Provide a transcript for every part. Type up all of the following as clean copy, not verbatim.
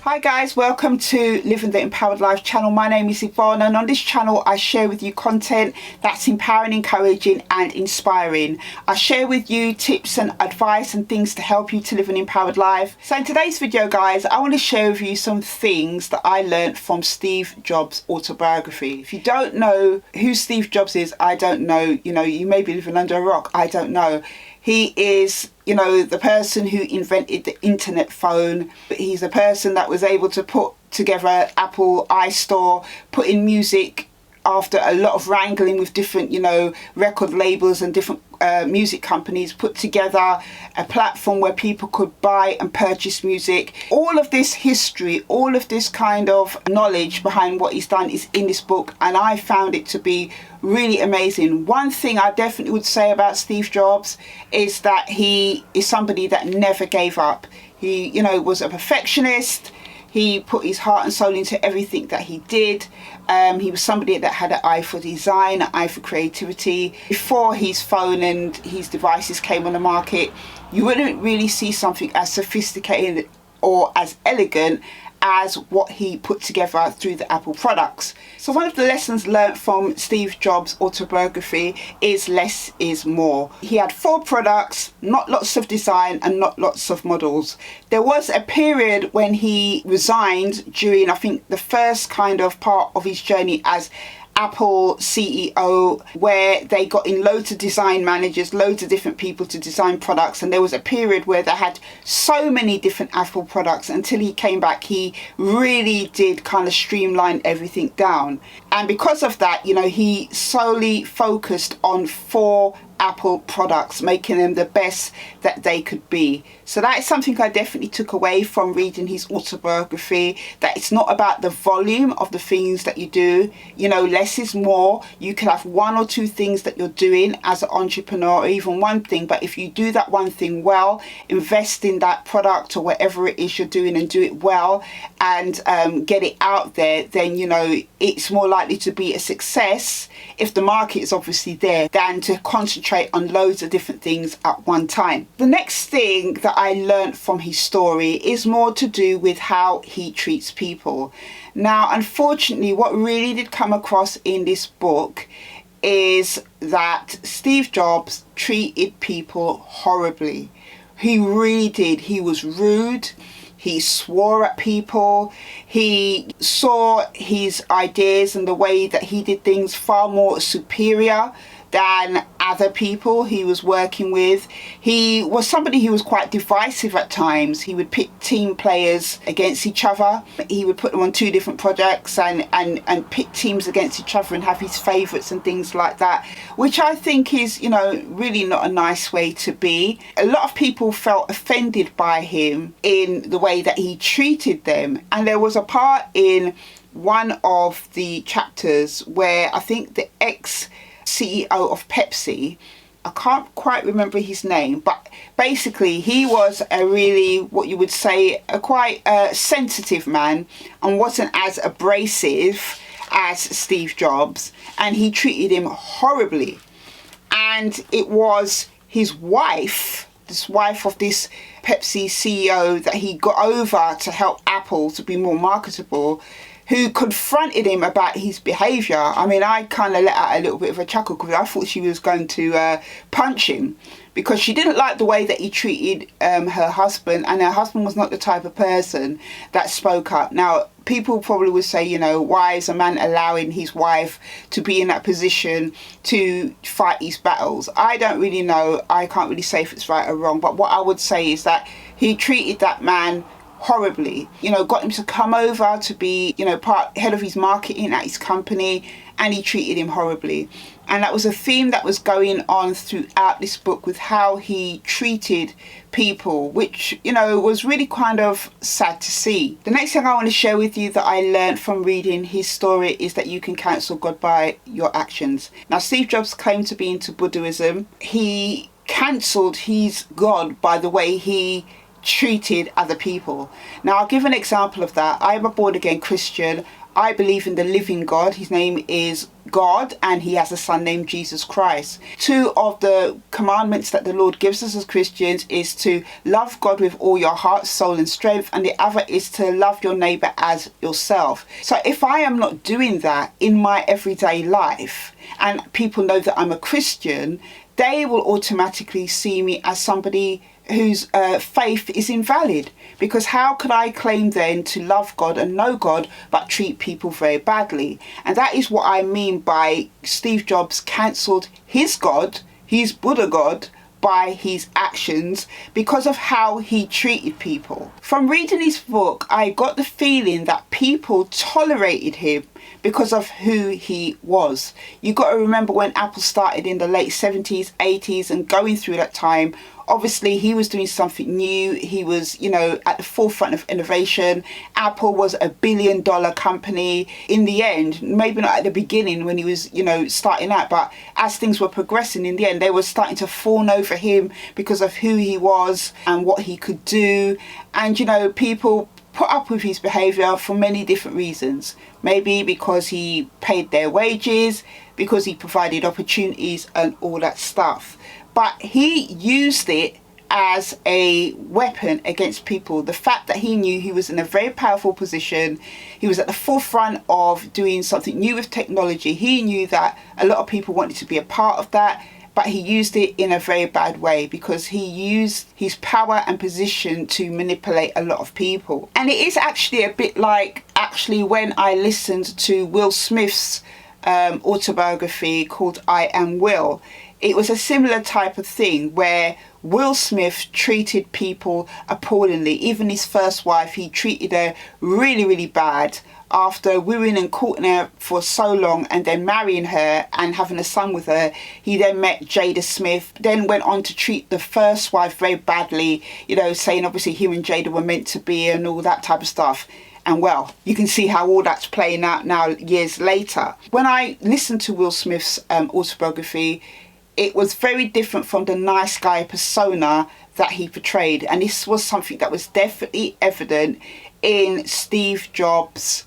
Hi guys, welcome to Living the Empowered Life channel. My name is Yvonne, and on this channel I share with you content that's empowering, encouraging and inspiring. I share with you tips and advice and things to help you to live an empowered life. So in today's video guys, I want to share with you some things that I learned from Steve Jobs' autobiography. If you don't know who Steve Jobs is, I don't know, you may be living under a rock, I don't know. He is, the person who invented the internet phone. He's the person that was able to put together Apple iStore, put in music after a lot of wrangling with different, record labels and different music companies, put together a platform where people could buy and purchase music. All of this history, all of this kind of knowledge behind what he's done is in this book, and I found it to be really amazing. One thing I definitely would say about Steve Jobs is that he is somebody that never gave up. He, was a perfectionist. He put his heart and soul into everything that he did. He was somebody that had an eye for design, an eye for creativity. Before his phone and his devices came on the market, you wouldn't really see something as sophisticated or as elegant as what he put together through the Apple products. So one of the lessons learned from Steve Jobs' autobiography is less is more. He had 4 products, not lots of design and not lots of models. There was a period when he resigned during, I think, the first kind of part of his journey as Apple CEO, where they got in loads of design managers, loads of different people to design products, and there was a period where they had so many different Apple products. Until he came back, he really did kind of streamline everything down, and because of that, he solely focused on 4 Apple products, making them the best that they could be. So that is something I definitely took away from reading his autobiography, that it's not about the volume of the things that you do. Less is more. You can have 1 or 2 things that you're doing as an entrepreneur, or even 1 thing, but if you do that 1 thing well, invest in that product or whatever it is you're doing and do it well, and get it out there, then it's more likely to be a success if the market is obviously there, than to concentrate on loads of different things at one time. The next thing that I learned from his story is more to do with how he treats people. Now, unfortunately, what really did come across in this book is that Steve Jobs treated people horribly. He really did. He was rude. He swore at people. He saw his ideas and the way that he did things far more superior than other people he was working with. He was somebody who was quite divisive at times. He would pit team players against each other. He would put them on 2 different projects and pit teams against each other and have his favourites and things like that, which I think is, really not a nice way to be. A lot of people felt offended by him in the way that he treated them. And there was a part in one of the chapters where I think the ex-CEO of Pepsi, I can't quite remember his name, but basically he was a really, what you would say, a quite sensitive man and wasn't as abrasive as Steve Jobs, and he treated him horribly. And it was his wife, this wife of this Pepsi CEO that he got over to help Apple to be more marketable, who confronted him about his behaviour. I mean, I kind of let out a little bit of a chuckle because I thought she was going to punch him, because she didn't like the way that he treated her husband, and her husband was not the type of person that spoke up. Now, people probably would say, why is a man allowing his wife to be in that position to fight his battles? I don't really know. I can't really say if it's right or wrong, but what I would say is that he treated that man horribly. Got him to come over to be, head of his marketing at his company, and he treated him horribly. And that was a theme that was going on throughout this book, with how he treated people, which, was really kind of sad to see. The next thing I want to share with you that I learned from reading his story is that you can cancel God by your actions. Now, Steve Jobs claimed to be into Buddhism. He cancelled his God by the way he treated other people. Now, I'll give an example of that. I'm a born again Christian. I believe in the living God. His name is God, and he has a son named Jesus Christ. Two of the commandments that the Lord gives us as Christians is to love God with all your heart, soul and strength, and the other is to love your neighbour as yourself. So if I am not doing that in my everyday life, and people know that I'm a Christian, they will automatically see me as somebody whose faith is invalid. Because how could I claim then to love God and know God but treat people very badly? And that is what I mean by Steve Jobs cancelled his God, his Buddha God, by his actions because of how he treated people. From reading his book, I got the feeling that people tolerated him because of who he was. You got to remember when Apple started in the late 70s, 80s and going through that time, obviously he was doing something new. He was, at the forefront of innovation. Apple was $1 billion company. In the end, maybe not at the beginning when he was, starting out, but as things were progressing in the end, they were starting to fawn over him because of who he was and what he could do. And, people put up with his behaviour for many different reasons. Maybe because he paid their wages, because he provided opportunities and all that stuff. But he used it as a weapon against people. The fact that he knew he was in a very powerful position, he was at the forefront of doing something new with technology. He knew that a lot of people wanted to be a part of that, but he used it in a very bad way because he used his power and position to manipulate a lot of people. And it is actually a bit like when I listened to Will Smith's autobiography called I Am Will. It was a similar type of thing where Will Smith treated people appallingly. Even his first wife, he treated her really, really bad. After wooing and courting her for so long and then marrying her and having a son with her, he then met Jada Smith, then went on to treat the first wife very badly, saying obviously him and Jada were meant to be and all that type of stuff. And well, you can see how all that's playing out now years later. When I listened to Will Smith's autobiography, it was very different from the nice guy persona that he portrayed. And this was something that was definitely evident in Steve Jobs'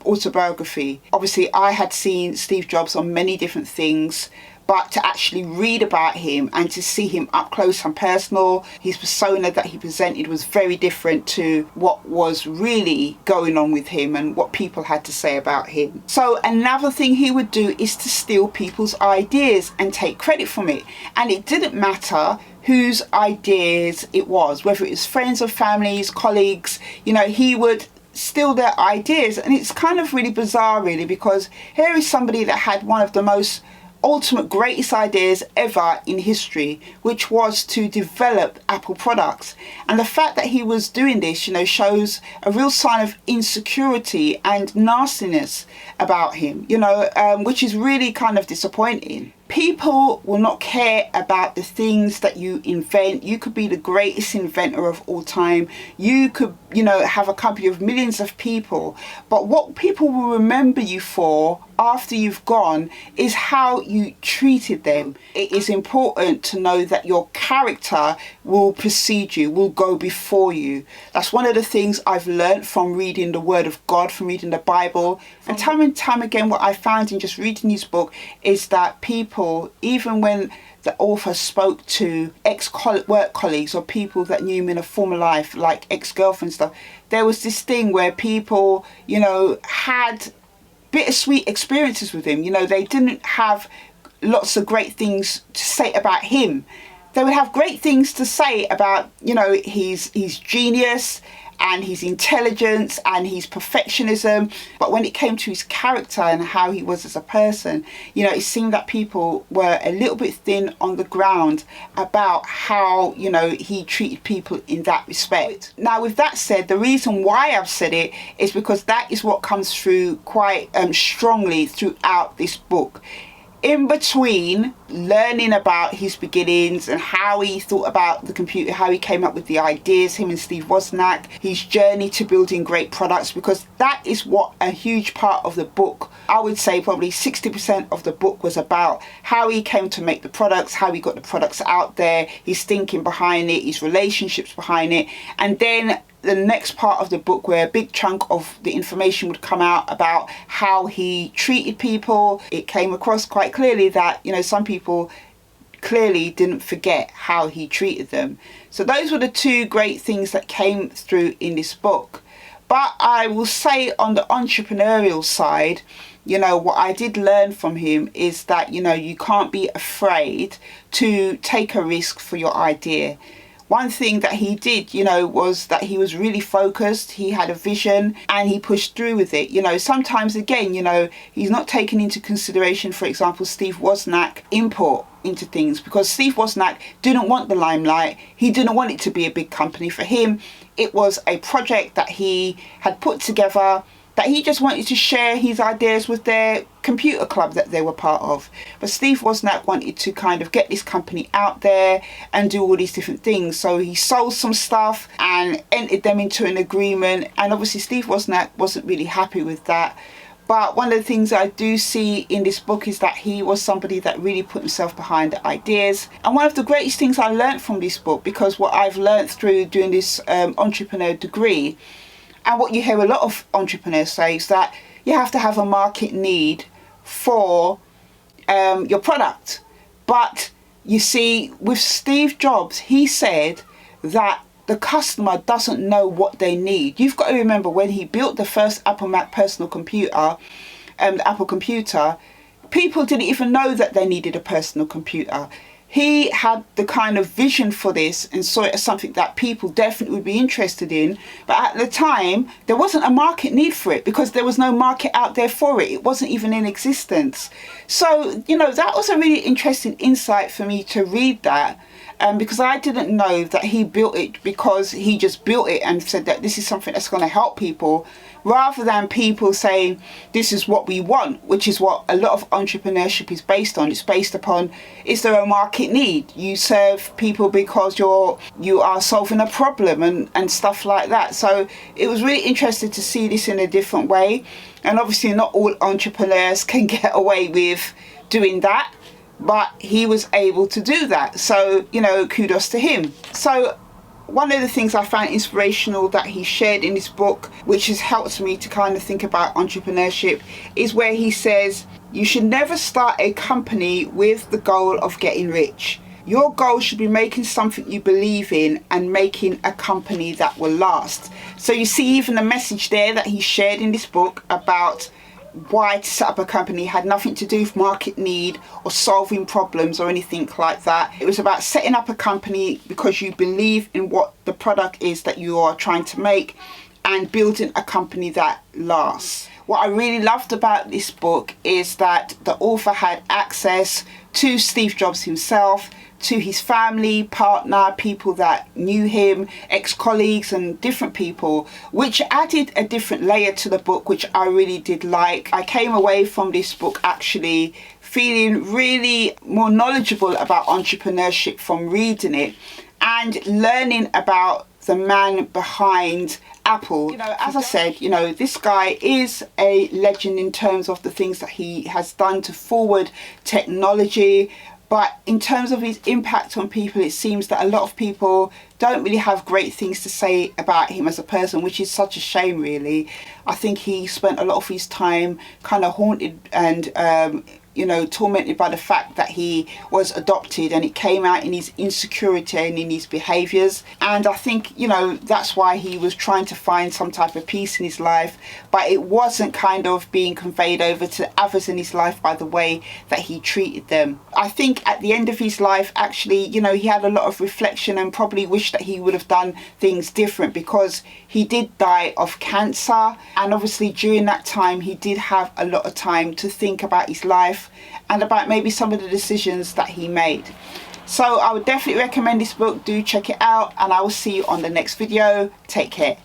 autobiography. Obviously, I had seen Steve Jobs on many different things, but to actually read about him and to see him up close and personal, his persona that he presented was very different to what was really going on with him and what people had to say about him. So another thing he would do is to steal people's ideas and take credit from it. And it didn't matter whose ideas it was, whether it was friends or families, colleagues, he would steal their ideas. And it's kind of really bizarre, really, because here is somebody that had one of the most ultimate greatest ideas ever in history, which was to develop Apple products. And the fact that he was doing this, shows a real sign of insecurity and nastiness about him, which is really kind of disappointing. People will not care about the things that you invent. You could be the greatest inventor of all time. You could, have a company of millions of people. But what people will remember you for after you've gone is how you treated them. It is important to know that your character will precede you, will go before you. That's one of the things I've learned from reading the Word of God, from reading the Bible. And time again, what I found in just reading his book is that people, even when the author spoke to ex-work colleagues or people that knew him in a former life, like ex-girlfriends stuff, there was this thing where people, had bittersweet experiences with him. They didn't have lots of great things to say about him. They would have great things to say about, his genius and his intelligence and his perfectionism. But when it came to his character and how he was as a person, it seemed that people were a little bit thin on the ground about how, he treated people in that respect. Now, with that said, the reason why I've said it is because that is what comes through quite strongly throughout this book. In between learning about his beginnings and how he thought about the computer, how he came up with the ideas, him and Steve Wozniak, his journey to building great products, because that is what a huge part of the book, I would say probably 60% of the book was about, how he came to make the products, how he got the products out there, his thinking behind it, his relationships behind it, and then the next part of the book where a big chunk of the information would come out about how he treated people, it came across quite clearly that, you know, some people clearly didn't forget how he treated them. So those were the two great things that came through in this book. But I will say, on the entrepreneurial side, you know, what I did learn from him is that, you know, you can't be afraid to take a risk for your idea. One thing that he did, you know, was that he was really focused, he had a vision, and he pushed through with it. You know, sometimes again, you know, he's not taken into consideration, for example, Steve Wozniak input into things, because Steve Wozniak didn't want the limelight. He didn't want it to be a big company. For him, it was a project that he had put together, that he just wanted to share his ideas with their computer club that they were part of. But Steve Wozniak wanted to kind of get this company out there and do all these different things. So he sold some stuff and entered them into an agreement. And obviously Steve Wozniak wasn't really happy with that. But one of the things I do see in this book is that he was somebody that really put himself behind the ideas. And one of the greatest things I learned from this book, because what I've learned through doing this entrepreneur degree, and what you hear a lot of entrepreneurs say, is that you have to have a market need for your product. But you see, with Steve Jobs, he said that the customer doesn't know what they need. You've got to remember, when he built the first Apple Mac personal computer, the Apple computer, people didn't even know that they needed a personal computer. He had the kind of vision for this and saw it as something that people definitely would be interested in. But at the time, there wasn't a market need for it, because there was no market out there for it. It wasn't even in existence. So, you know, that was a really interesting insight for me to read that. Because I didn't know that he built it because he just built it and said that this is something that's going to help people, rather than people saying this is what we want, which is what a lot of entrepreneurship is based on. It's based upon, is there a market need? You serve people because you are solving a problem and stuff like that. So it was really interesting to see this in a different way. And obviously not all entrepreneurs can get away with doing that, but he was able to do that. So, you know, kudos to him. So one of the things I found inspirational that he shared in this book, which has helped me to kind of think about entrepreneurship, is where he says, you should never start a company with the goal of getting rich. Your goal should be making something you believe in and making a company that will last. So you see, even the message there that he shared in this book about why to set up a company had nothing to do with market need or solving problems or anything like that. It was about setting up a company because you believe in what the product is that you are trying to make, and building a company that lasts. What I really loved about this book is that the author had access to Steve Jobs himself, to his family, partner, people that knew him, ex-colleagues and different people, which added a different layer to the book, which I really did like. I came away from this book actually feeling really more knowledgeable about entrepreneurship from reading it, and learning about the man behind Apple. You know, as I said, you know, this guy is a legend in terms of the things that he has done to forward technology. But in terms of his impact on people, it seems that a lot of people don't really have great things to say about him as a person, which is such a shame, really. I think he spent a lot of his time kind of haunted and you know, tormented by the fact that he was adopted, and it came out in his insecurity and in his behaviours. And I think, you know, that's why he was trying to find some type of peace in his life, but it wasn't kind of being conveyed over to others in his life by the way that he treated them. I think at the end of his life, actually, you know, he had a lot of reflection and probably wished that he would have done things different, because he did die of cancer, and obviously during that time he did have a lot of time to think about his life and about maybe some of the decisions that he made. So I would definitely recommend this book. Do check it out, and I will see you on the next video. Take care.